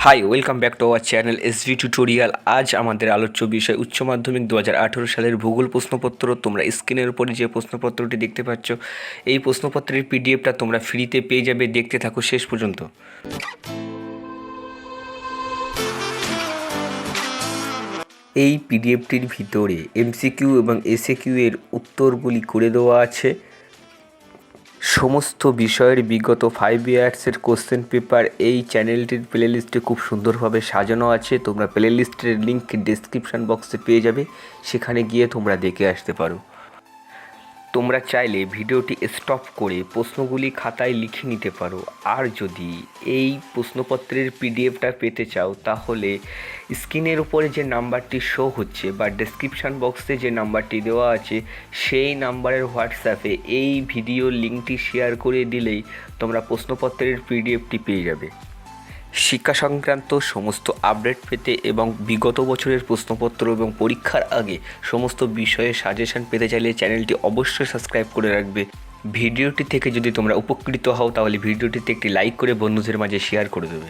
Hi welcome back to our channel SV tutorial. আজ আমাদের আলোচ্য বিষয় উচ্চ মাধ্যমিক 2018 সালের ভূগোল প্রশ্নপত্র। তোমরা স্ক্রিনের উপরে যে প্রশ্নপত্রটি দেখতে পাচ্ছ, এই প্রশ্নপত্রের পিডিএফটা তোমরা ফ্রিতে পেয়ে যাবে। দেখতে থাকো শেষ পর্যন্ত। এই পিডিএফটির ভিতরে এমসিকিউ এবং এসএকিউ এর উত্তরগুলি করে দেওয়া আছে। সমস্ত বিষয়ের বিগত 5 ইয়ার্সের কোশ্চেন পেপার এই চ্যানেলটির প্লেলিস্টে খুব সুন্দরভাবে সাজানো আছে। তোমরা প্লেলিস্টের লিঙ্ক ডেসক্রিপশান বক্সে পেয়ে যাবে, সেখানে গিয়ে তোমরা দেখে আসতে পারো। তোমরা চাইলে ভিডিওটি স্টপ করে প্রশ্নগুলি খাতায় লিখে নিতে পারো। আর যদি এই প্রশ্নপত্রের পিডিএফটা পেতে চাও, তাহলে স্ক্রিনের উপরে যে নাম্বারটি শো হচ্ছে বা ডেসক্রিপশান বক্সে যে নাম্বারটি দেওয়া আছে, সেই নাম্বারের হোয়াটসঅ্যাপে এই ভিডিওর লিঙ্কটি শেয়ার করে দিলেই তোমরা প্রশ্নপত্রের পিডিএফটি পেয়ে যাবে। শিক্ষা সংক্রান্ত সমস্ত আপডেট পেতে এবং বিগত বছরের প্রশ্নপত্র এবং পরীক্ষার আগে সমস্ত বিষয়ে সাজেশন পেতে চাইলে চ্যানেলটি অবশ্যই সাবস্ক্রাইব করে রাখবে। ভিডিওটি থেকে যদি তোমরা উপকৃত হও, তাহলে ভিডিওটিতে একটি লাইক করে বন্ধুদের মাঝে শেয়ার করে দেবে।